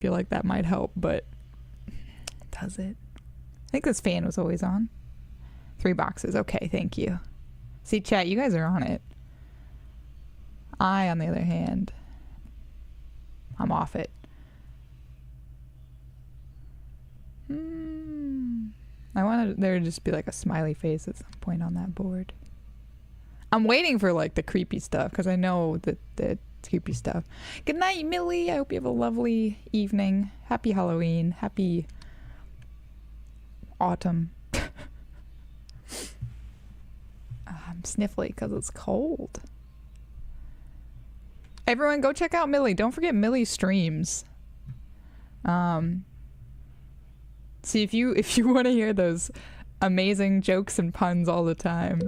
feel like that might help, but does it? I think this fan was always on. 3 boxes. Okay, thank you. See, chat, you guys are on it. I, on the other hand, I'm off it. I wanted there to just be like a smiley face at some point on that board. I'm waiting for like the creepy stuff because I know that the creepy stuff. Good night, Millie. I hope you have a lovely evening. Happy Halloween. Happy autumn. I'm sniffly because it's cold. Everyone go check out Millie. Don't forget Millie's streams. See if you want to hear those amazing jokes and puns all the time.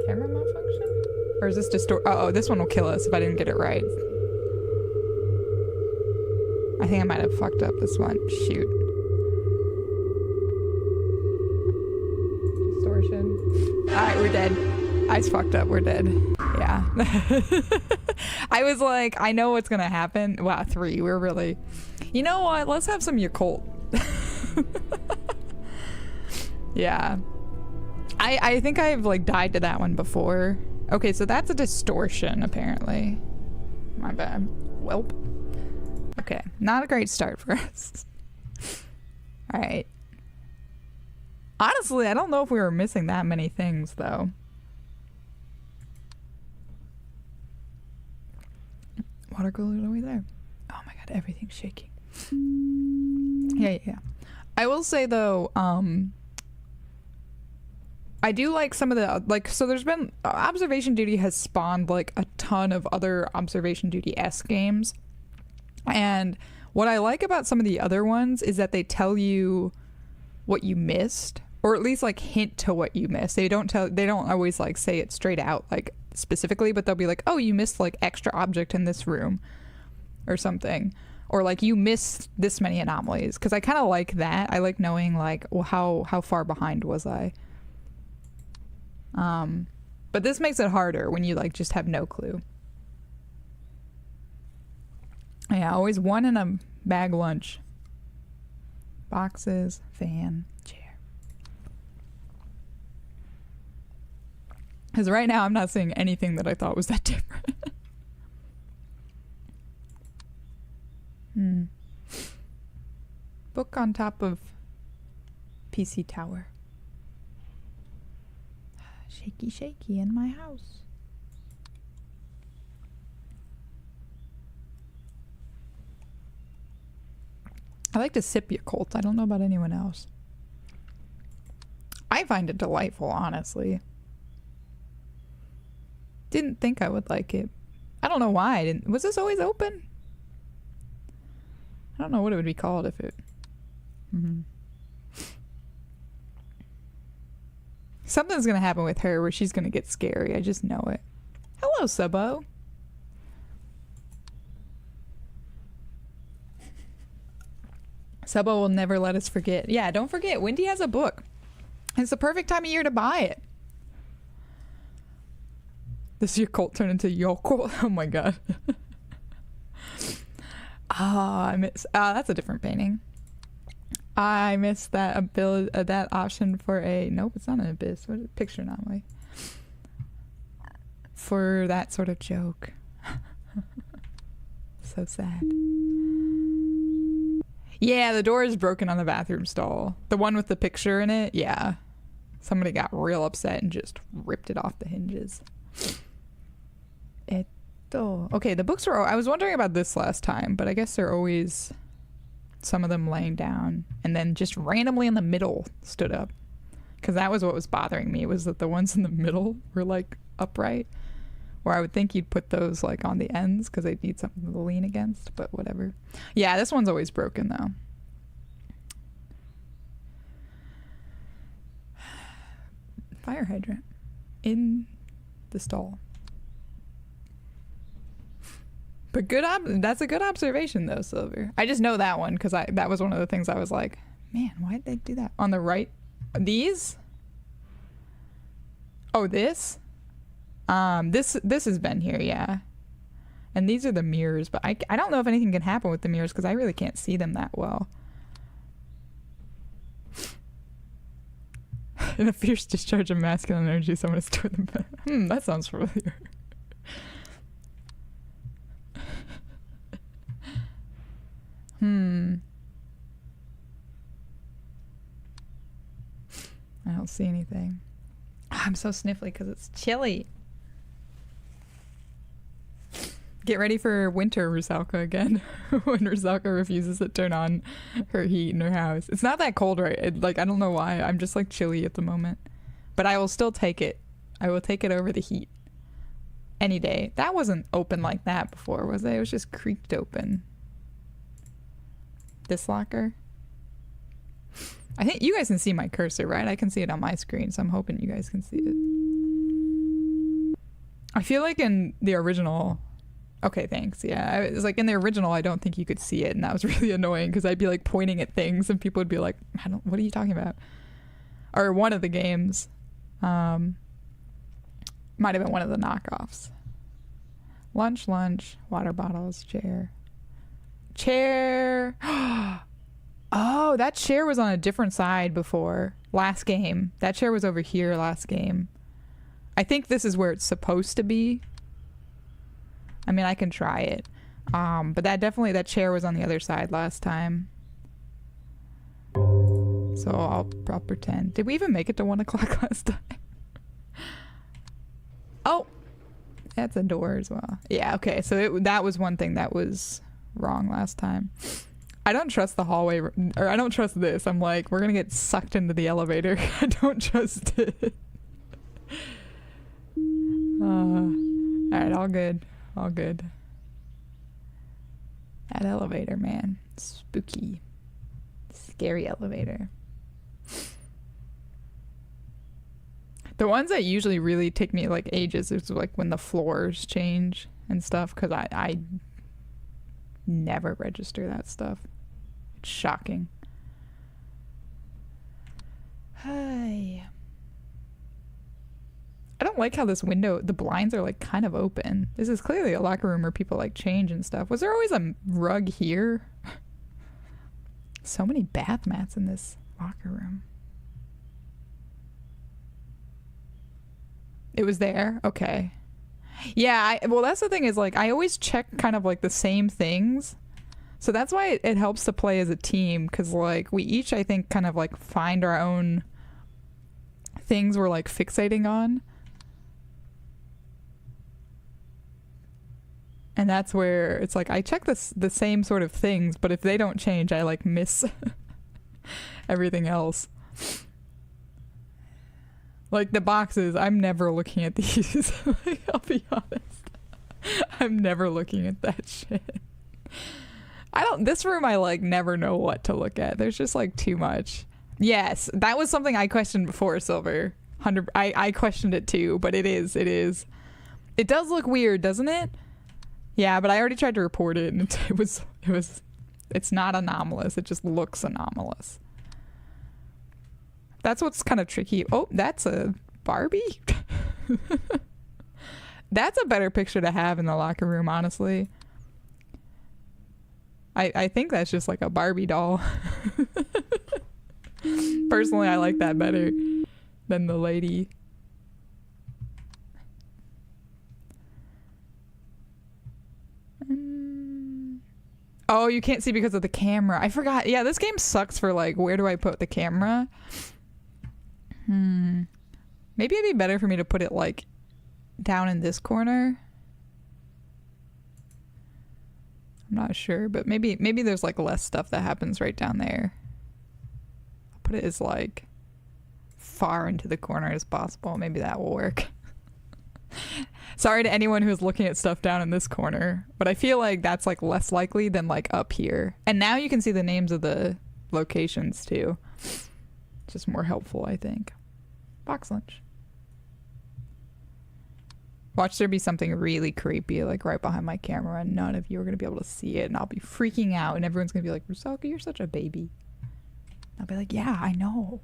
Camera malfunction? Or is this this one will kill us if I didn't get it right. I think I might have fucked up this one. Shoot. Distortion. Alright, we're dead. I fucked up. We're dead. Yeah. I was like, I know what's gonna happen. Wow, 3. We're really... You know what? Let's have some Yakult. Yeah. I think I've like died to that one before. Okay, so that's a distortion apparently. My bad. Welp. Okay, not a great start for us. Alright. Honestly, I don't know if we were missing that many things though. Water cooler over there. Oh my god, everything's shaking. Yeah. I will say though, I do like some of the, like, so there's been, Observation Duty has spawned like a ton of other Observation Duty-esque games. And what I like about some of the other ones is that they tell you what you missed, or at least like hint to what you missed. They don't always like say it straight out, like specifically, but they'll be like, oh, you missed like extra object in this room or something. Or like you missed this many anomalies. Cause I kind of like that. I like knowing like, well, how far behind was I? But this makes it harder when you like just have no clue. Yeah, always one in a bag lunch. Boxes, fan, chair. Because right now I'm not seeing anything that I thought was that different. Book on top of PC tower. Shaky, shaky in my house. I like to sip Yakult. I don't know about anyone else. I find it delightful, honestly. Didn't think I would like it. I don't know why I didn't. Was this always open? I don't know what it would be called if it... Something's gonna happen with her where she's gonna get scary. I just know it. Hello, Sebo. Sebo will never let us forget. Yeah, don't forget. Wendy has a book. It's the perfect time of year to buy it. This Yakult turned into Yakult. Oh my god. I miss. That's a different painting. I missed that ability, that option for a. Nope, it's not an abyss. What is it? Picture anomaly. For that sort of joke. So sad. Yeah, the door is broken on the bathroom stall. The one with the picture in it. Yeah, somebody got real upset and just ripped it off the hinges. Okay, the books were. I was wondering about this last time, but I guess they're always. Some of them laying down and then just randomly in the middle stood up, because that was what was bothering me, was that the ones in the middle were like upright, where I would think you'd put those like on the ends because they'd need something to lean against, but whatever. Yeah, this one's always broken though. Fire hydrant in the stall. But that's a good observation though, Silver. I just know that one because that was one of the things I was like, man, why'd they do that? On the right, these? Oh, this? This has been here, yeah. And these are the mirrors, but I don't know if anything can happen with the mirrors because I really can't see them that well. In a fierce discharge of masculine energy, someone is toward the that sounds familiar. I don't see anything. I'm so sniffly because it's chilly. Get ready for winter, Rusalka, again. When Rusalka refuses to turn on her heat in her house. It's not that cold, right? I don't know why. I'm just like chilly at the moment. But I will still take it. I will take it over the heat. Any day. That wasn't open like that before, was it? It was just creaked open. This locker. I think you guys can see my cursor, right? I can see it on my screen, so I'm hoping you guys can see it. I feel like in the original... Okay, thanks. Yeah, it was like in the original, I don't think you could see it, and that was really annoying because I'd be like pointing at things, and people would be like, what are you talking about? Or one of the games. Might have been one of the knockoffs. Lunch, water bottles, chair. Chair! Oh, that chair was on a different side before. Last game. That chair was over here last game. I think this is where it's supposed to be. I mean, I can try it. But that chair was on the other side last time. So I'll pretend. Did we even make it to 1 o'clock last time? Oh! That's a door as well. Yeah, okay. So that was one thing that was wrong last time. I don't trust the hallway, or I don't trust this. I'm like, we're gonna get sucked into the elevator. I don't trust it. Alright, all good. All good. That elevator, man. Spooky. Scary elevator. The ones that usually really take me like ages is like when the floors change and stuff, because I never register that stuff. It's shocking. Hi. I don't like how this window, the blinds are like kind of open. This is clearly a locker room where people like change and stuff. Was there always a rug here? So many bath mats in this locker room. It was there? Okay. Yeah, well that's the thing is like I always check kind of like the same things. So that's why it helps to play as a team, because like we each I think kind of like find our own things we're like fixating on. And that's where it's like I check the same sort of things, but if they don't change, I like miss everything else. Like the boxes, I'm never looking at these. Like, I'll be honest. I'm never looking at that shit. This room I like never know what to look at. There's just like too much. Yes, that was something I questioned before, Silver. I questioned it too, but it is. It does look weird, doesn't it? Yeah, but I already tried to report it, and it's not anomalous. It just looks anomalous. That's what's kind of tricky. Oh, that's a Barbie? That's a better picture to have in the locker room, honestly. I think that's just like a Barbie doll. Personally, I like that better than the lady. Oh, you can't see because of the camera. I forgot. Yeah, this game sucks for like, where do I put the camera? Maybe it'd be better for me to put it like down in this corner. I'm not sure, but maybe there's like less stuff that happens right down there. I'll put it as like far into the corner as possible. Maybe that will work. Sorry to anyone who's looking at stuff down in this corner, but I feel like that's like less likely than like up here. And now you can see the names of the locations too. Just more helpful, I think. Box lunch. Watch there be something really creepy like right behind my camera, and none of you are going to be able to see it, and I'll be freaking out, and everyone's going to be like, Rusalka, you're such a baby. I'll be like, yeah, I know.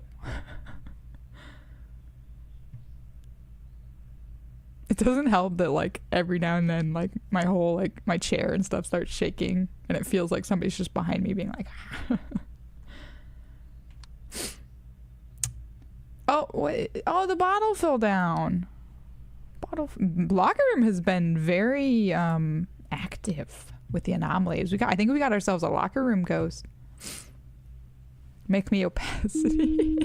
It doesn't help that like every now and then like my whole like my chair and stuff starts shaking and it feels like somebody's just behind me being like oh wait, oh the bottle fell down. Locker room has been very active with the anomalies. I think we got ourselves a locker room ghost. Make me opacity.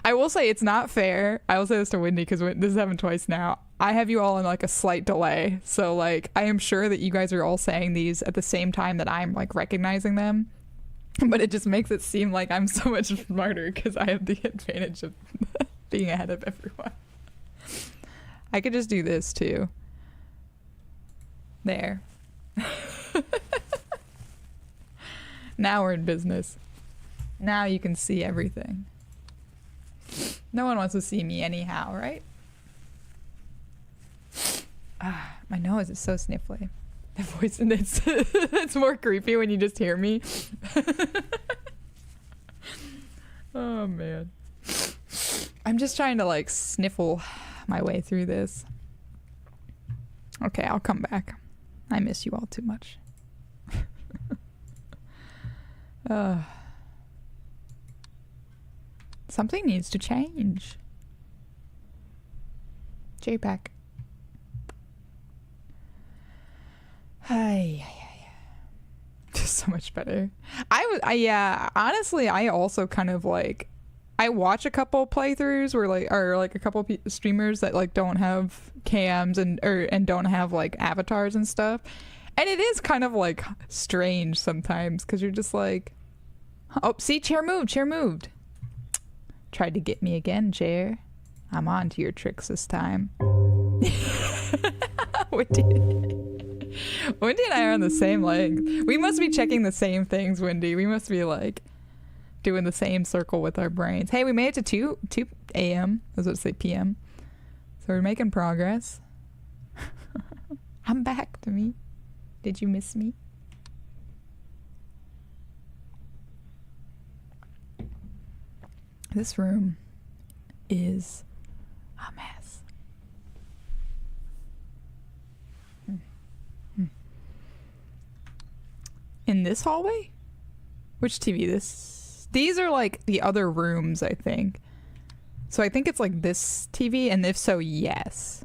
I will say it's not fair. I will say this to Wendy because this has happened twice now. I have you all in like a slight delay. So like I am sure that you guys are all saying these at the same time that I'm like recognizing them. But it just makes it seem like I'm so much smarter because I have the advantage of being ahead of everyone. I could just do this too. There. Now we're in business. Now you can see everything. No one wants to see me anyhow, right? Ah, my nose is so sniffly. The voice in this, it's more creepy when you just hear me. Oh man. I'm just trying to like sniffle my way through this. Okay, I'll come back. I miss you all too much. Something needs to change. JPEG. Hi. Just so much better. Yeah, honestly, I also kind of like, I watch a couple playthroughs where like, or like a couple streamers that like don't have cams and don't have like avatars and stuff. And it is kind of like strange sometimes because you're just like, oh, see, chair moved. Tried to get me again, chair. I'm on to your tricks this time. Wendy and I are on the same length. We must be checking the same things, Wendy. We must be like doing the same circle with our brains. Hey, we made it to 2 a.m. I was about to say p.m. So we're making progress. I'm back to me. Did you miss me? This room is a mess. In this hallway? Which TV? These are like the other rooms, I think. So I think it's like this TV, and if so, yes.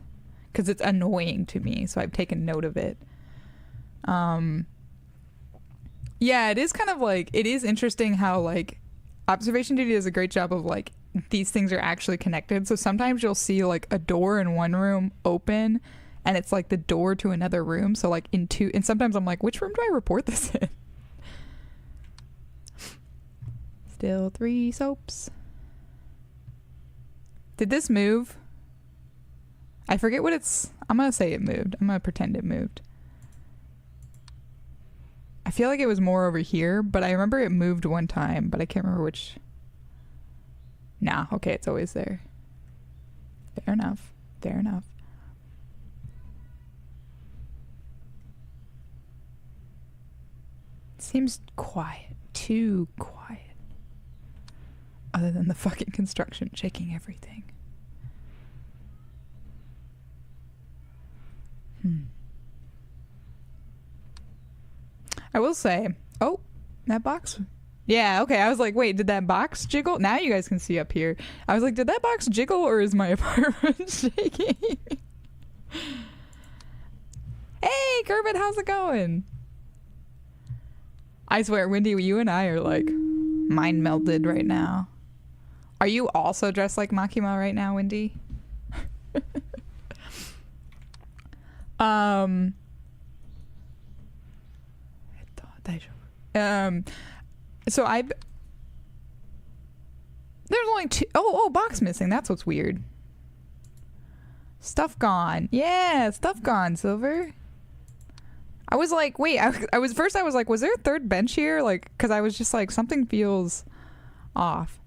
Because it's annoying to me, so I've taken note of it. Yeah, it is kind of like, it is interesting how like observation duty does a great job of like these things are actually connected. So sometimes you'll see like a door in one room open and it's like the door to another room. So like and sometimes I'm like, which room do I report this in? Still 3 soaps. Did this move? I forget what it's, I'm gonna say it moved. I'm gonna pretend it moved. I feel like it was more over here, but I remember it moved one time, but I can't remember which. Nah, okay, it's always there. Fair enough. Fair enough. Seems quiet. Too quiet. Other than the fucking construction shaking everything. I will say, oh, that box. Yeah, okay. I was like, wait, did that box jiggle? Now you guys can see up here. I was like, did that box jiggle or is my apartment shaking? Hey, Kermit, how's it going? I swear, Wendy, you and I are like mind melded right now. Are you also dressed like Makima right now, Wendy? So there's only 2. Oh, box missing. That's what's weird. Stuff gone. Yeah, stuff gone, Silver. I was like, wait, I was like, was there a third bench here? Like, cause I was just like, something feels off.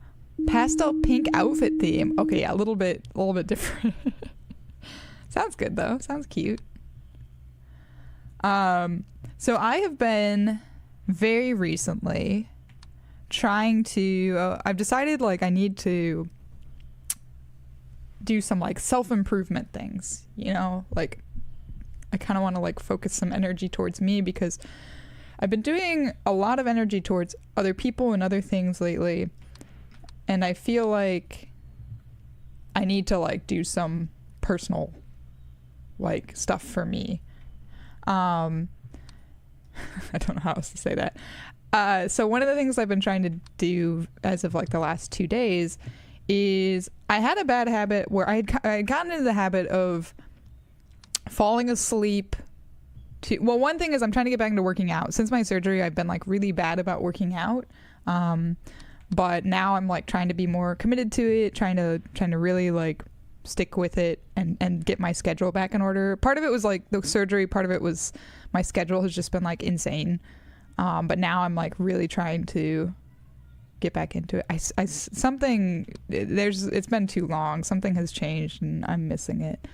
Pastel pink outfit theme. Okay, yeah, a little bit different. Sounds good though. Sounds cute. So I have been very recently trying to I've decided like I need to do some like self-improvement things, you know, like I kind of want to like focus some energy towards me, because I've been doing a lot of energy towards other people and other things lately, and I feel like I need to like do some personal like stuff for me. I don't know how else to say that. So one of the things I've been trying to do as of like the last 2 days is I had a bad habit where I had gotten into the habit of falling asleep. Well, one thing is I'm trying to get back into working out. Since my surgery, I've been like really bad about working out. But now I'm like trying to be more committed to it, trying to really like stick with it and get my schedule back in order. Part of it was like the surgery, part of it was my schedule has just been like insane. But now I'm like really trying to get back into it. It's been too long. Something has changed and I'm missing it.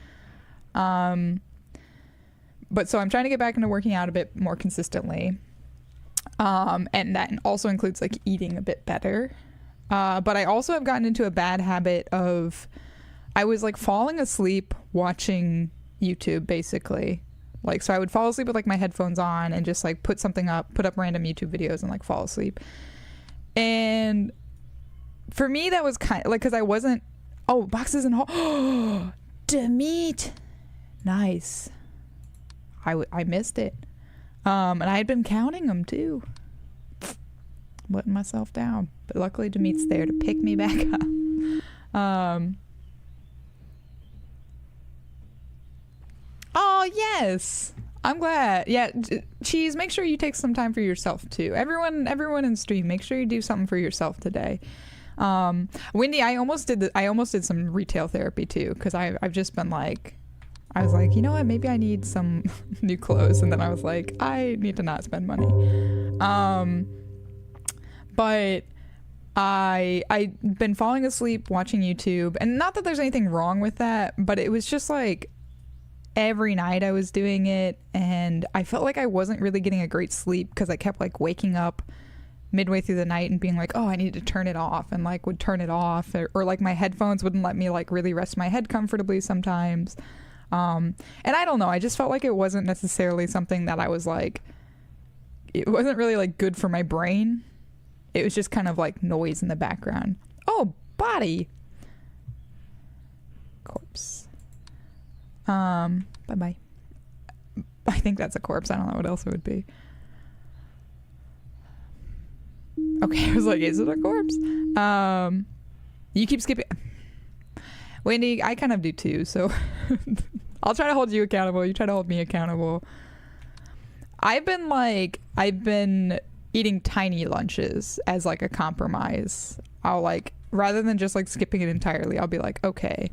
But so I'm trying to get back into working out a bit more consistently. And that also includes like eating a bit better. But I also have gotten into a bad habit of, I was like falling asleep watching YouTube basically. Like, so I would fall asleep with like my headphones on and just like put up random YouTube videos and like fall asleep. And for me, that was kind of like, cause I wasn't, boxes and haul. Meat. Nice. I missed it. And I had been counting them too. Letting myself down. But luckily Demet's there to pick me back up. Oh, yes. I'm glad. Yeah, Cheese, make sure you take some time for yourself too. Everyone in stream, make sure you do something for yourself today. Wendy, I almost did some retail therapy too, because I've just been like, I was like, you know what, maybe I need some new clothes, and then I was like, I need to not spend money. But I've been falling asleep watching YouTube, and not that there's anything wrong with that, but it was just like every night I was doing it, and I felt like I wasn't really getting a great sleep because I kept like waking up midway through the night and being like, oh, I need to turn it off, and like would turn it off, or like my headphones wouldn't let me like really rest my head comfortably sometimes. And I don't know, I just felt like it wasn't necessarily something that I was like, it wasn't really like good for my brain. It was just kind of like noise in the background. Oh, body. Corpse. Bye-bye. I think that's a corpse. I don't know what else it would be. Okay, I was like, is it a corpse? You keep skipping. Wendy, I kind of do too, so I'll try to hold you accountable. You try to hold me accountable. I've been eating tiny lunches as like a compromise. I'll like, rather than just like skipping it entirely, I'll be like, okay,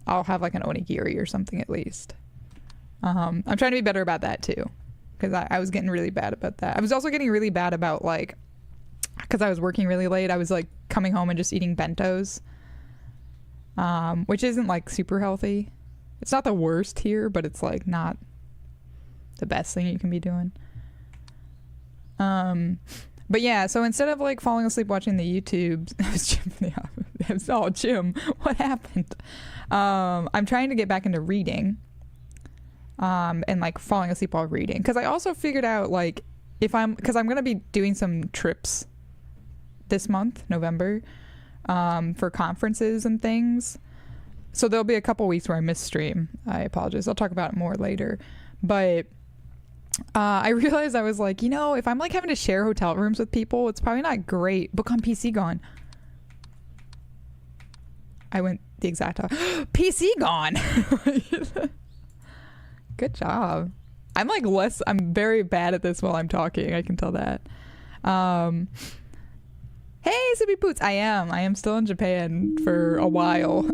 I'll have like an onigiri or something at least. I'm trying to be better about that too, because I was getting really bad about that. I was also getting really bad about like, because I was working really late, I was like coming home and just eating bentos, which isn't like super healthy. It's not the worst here, but it's like not the best thing you can be doing. But yeah, so instead of like falling asleep watching the YouTubes, Jim, what happened? I'm trying to get back into reading, and like falling asleep while reading, because I also figured out like because I'm gonna be doing some trips this month, November, for conferences and things. So there'll be a couple weeks where I miss stream. I apologize. I'll talk about it more later. But I realized I was like, you know, if I'm like having to share hotel rooms with people, it's probably not great. Book on PC gone. I went the exact PC gone. Good job. I'm very bad at this while I'm talking. I can tell that. Hey, Sippy Poots. I am still in Japan for a while.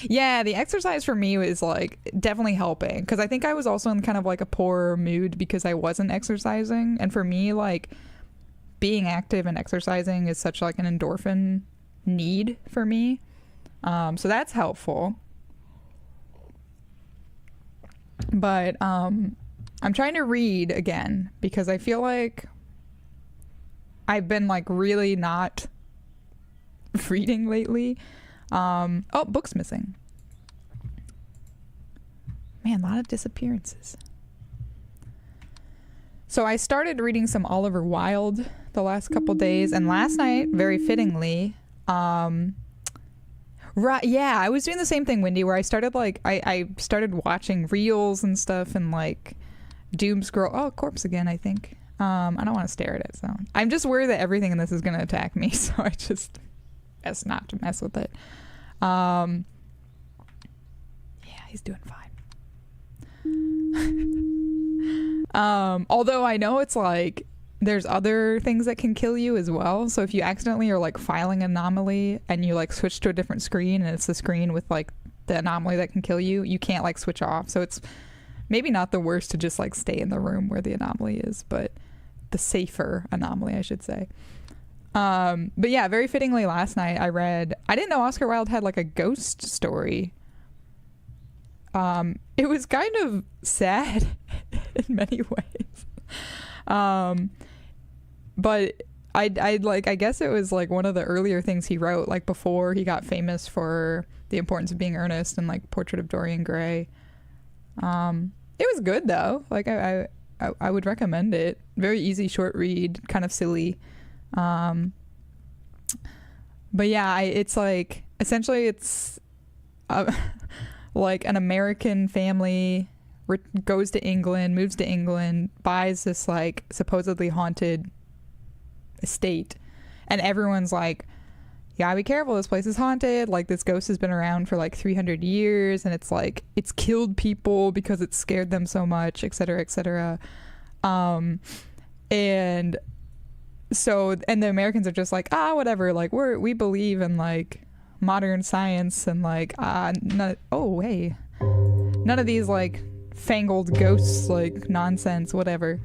Yeah, the exercise for me was like definitely helping, because I think I was also in kind of like a poor mood because I wasn't exercising. And for me, like being active and exercising is such like an endorphin need for me. So that's helpful. But I'm trying to read again because I feel like I've been like really not reading lately. Oh, book's missing. Man, a lot of disappearances. So I started reading some Oliver Wilde the last couple days, and last night, very fittingly, right, yeah, I was doing the same thing, Wendy, where I started I started watching reels and stuff, and like doom scroll. Oh, corpse again, I think. I don't want to stare at it, so I'm just worried that everything in this is gonna attack me, so I just best not to mess with it. Yeah, he's doing fine. Although I know it's like there's other things that can kill you as well. So if you accidentally are like filing an anomaly and you like switch to a different screen and it's the screen with like the anomaly that can kill you, you can't like switch off. So it's maybe not the worst to just like stay in the room where the anomaly is, but the safer anomaly, I should say. But yeah, very fittingly last night I didn't know Oscar Wilde had like a ghost story. It was kind of sad in many ways. But I guess it was like one of the earlier things he wrote, like before he got famous for The Importance of Being Earnest and like Portrait of Dorian Gray. It was good though. Like I would recommend it. Very easy, short read, kind of silly. But yeah, it's like essentially it's like an American family goes to England, moves to England, buys this like supposedly haunted estate, and everyone's like, you gotta be careful, this place is haunted, like this ghost has been around for like 300 years and it's like it's killed people because it scared them so much, etc., etc. And so, and the Americans are just like, whatever, like we believe in like modern science and like none of these like fangled ghosts, like nonsense, whatever.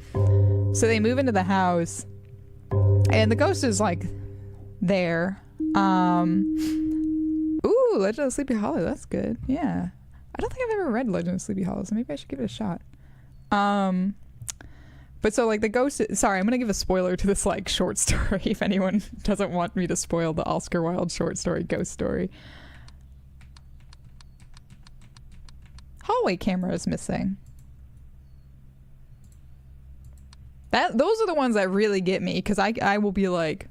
So they move into the house and the ghost is like there. Ooh, Legend of Sleepy Hollow, that's good. Yeah, I don't think I've ever read Legend of Sleepy Hollow, so maybe I should give it a shot. But so like the ghost sorry, I'm gonna give a spoiler to this like short story if anyone doesn't want me to spoil the Oscar Wilde short story Ghost Story. Hallway camera is missing. Those are the ones that really get me, because I will be like,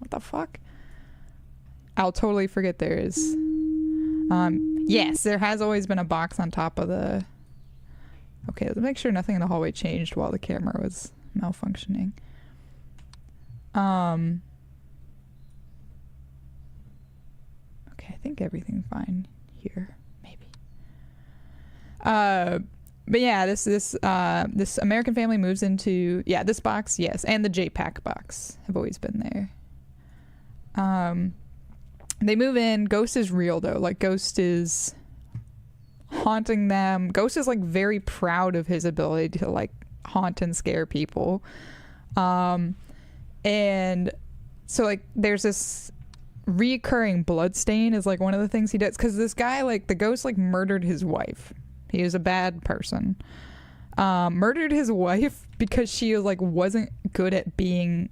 what the fuck? I'll totally forget there is. Yes, there has always been a box on top of the... Okay, let's make sure nothing in the hallway changed while the camera was malfunctioning. Okay, I think everything's fine here, maybe. But yeah, this American family moves into, yeah, this box, yes, and the JPAC box have always been there. They move in. Ghost is real though. Like Ghost is haunting them. Ghost is like very proud of his ability to like haunt and scare people. And so like there's this recurring blood stain is like one of the things he does, because this guy, like the ghost, like murdered his wife. He was a bad person. Murdered his wife because she like wasn't good at being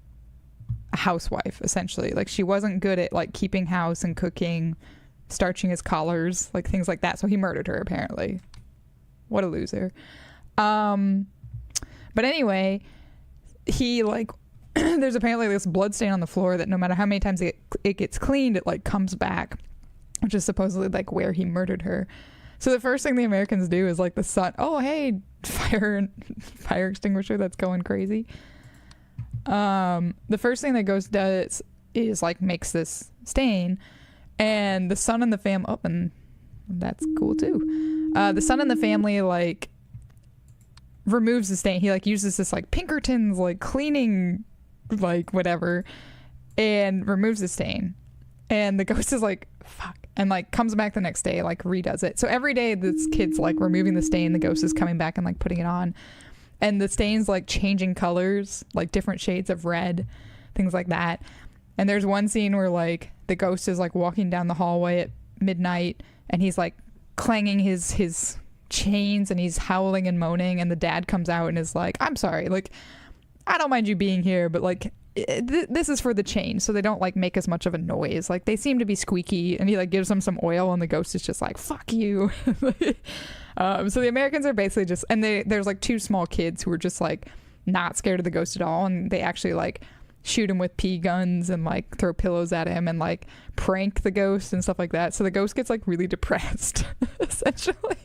a housewife, essentially. Like she wasn't good at like keeping house and cooking, starching his collars, like things like that. So he murdered her, apparently. What a loser. But anyway, he like there's apparently this blood stain on the floor that no matter how many times it gets cleaned, it like comes back, which is supposedly like where he murdered her. So the first thing the Americans do is like the son, oh hey, fire extinguisher that's going crazy. The first thing that Ghost does is like makes this stain, and the son in the family, oh, and that's cool too. The son in the family like removes the stain. He like uses this like Pinkerton's like cleaning like whatever and removes the stain, and the ghost is like fuck, and like comes back the next day, like redoes it. So every day this kid's like removing the stain, the ghost is coming back and like putting it on, and the stain's like changing colors, like different shades of red, things like that. And there's one scene where like the ghost is like walking down the hallway at midnight and he's like clanging his chains and he's howling and moaning, and the dad comes out and is like, I'm sorry, like I don't mind you being here, but like this is for the chain, so they don't like make as much of a noise. Like they seem to be squeaky, and he like gives them some oil, and the ghost is just like fuck you. So the Americans are basically just, and there's like two small kids who are just like not scared of the ghost at all, and they actually like shoot him with pea guns and like throw pillows at him and like prank the ghost and stuff like that. So the ghost gets like really depressed essentially.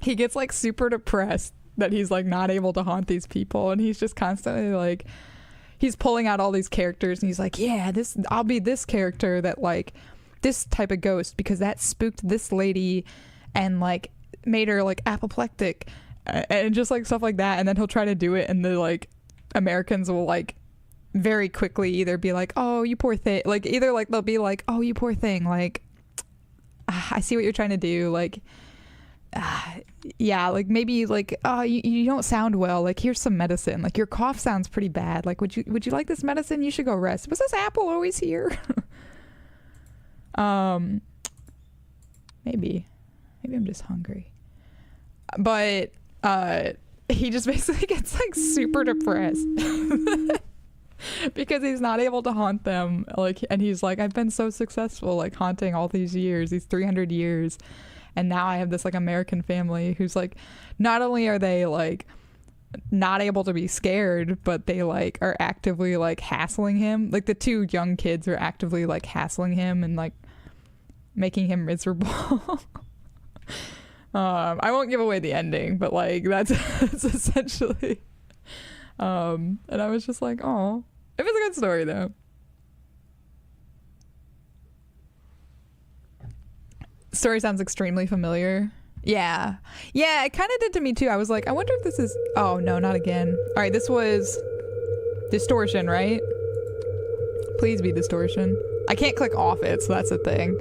He gets like super depressed that he's like not able to haunt these people, and he's just constantly like, he's pulling out all these characters, and he's like, yeah, I'll be this character that like this type of ghost because that spooked this lady and like made her like apoplectic and just like stuff like that. And then he'll try to do it, and the like Americans will like very quickly either be like, oh you poor thing, like either like they'll be like, oh you poor thing, like I see what you're trying to do, like yeah, like maybe like oh you don't sound well, like here's some medicine, like your cough sounds pretty bad, like would you like this medicine, you should go rest. Was this apple always here? Maybe I'm just hungry. But he just basically gets like super depressed because he's not able to haunt them, like, and he's like, I've been so successful like haunting all these years, these 300 years, and now I have this like American family who's like, not only are they like not able to be scared, but they like are actively like hassling him, like the two young kids are actively like hassling him and like making him miserable. I won't give away the ending, but like that's essentially and I was just like, oh, it was a good story though. Story sounds extremely familiar. Yeah, it kind of did to me too. I was like, I wonder if this is, oh no, not again. All right, this was distortion, right? Please be distortion. I can't click off it, so that's the thing.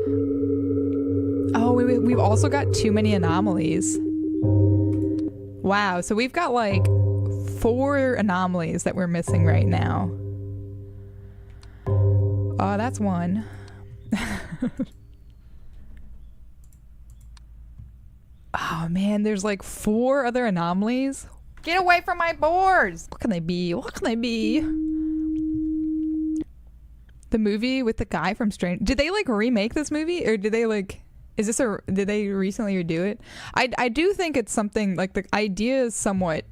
Oh, we've also got too many anomalies. Wow, so we've got like 4 anomalies that we're missing right now. Oh, that's one. Oh man, there's like 4 other anomalies. Get away from my boards! What can they be? What can they be? The movie with the guy from Strange... Did they like remake this movie? Or did they like... Is this a... Did they recently redo it? I do think it's something... Like the idea is somewhat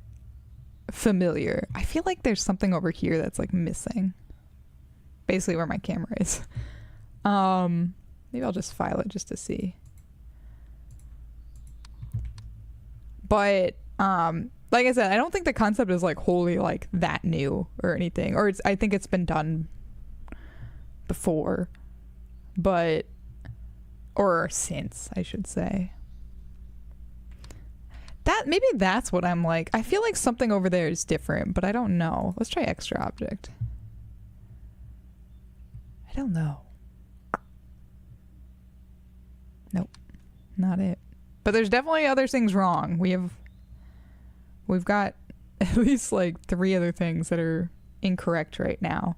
familiar. I feel like there's something over here that's like missing. Basically where my camera is. Maybe I'll just file it just to see. But like I said, I don't think the concept is like wholly like that new or anything, or I think it's been done before, but or since, I should say. That maybe that's what I'm like. I feel like something over there is different, but I don't know. Let's try extra object. I don't know. Nope, not it. But there's definitely other things wrong. We've got at least like 3 other things that are incorrect right now.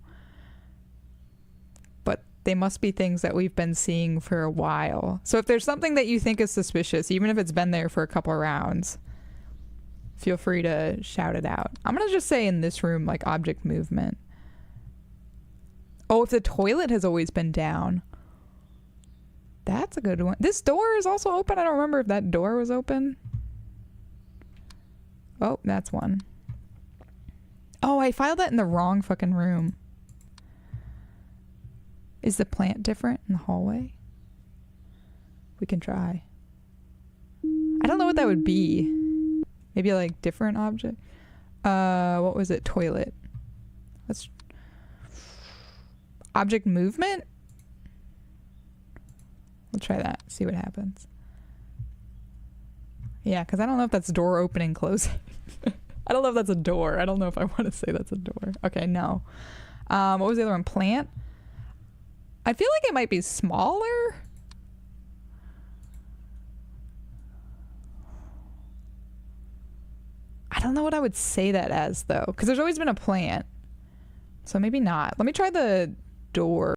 But they must be things that we've been seeing for a while. So if there's something that you think is suspicious, even if it's been there for a couple rounds, feel free to shout it out. I'm gonna just say in this room, like object movement. Oh, if the toilet has always been down. That's a good one. This door is also open. I don't remember if that door was open. Oh, that's one. Oh, I filed that in the wrong fucking room. Is the plant different in the hallway? We can try. I don't know what that would be. Maybe like different object. What was it? Toilet. Let's... Object movement? We'll try that. See what happens. Yeah, because I don't know if that's door opening, closing. I don't know if that's a door. I don't know if I want to say that's a door. Okay, no. What was the other one? Plant? I feel like it might be smaller. I don't know what I would say that as, though. Because there's always been a plant. So maybe not. Let me try the door.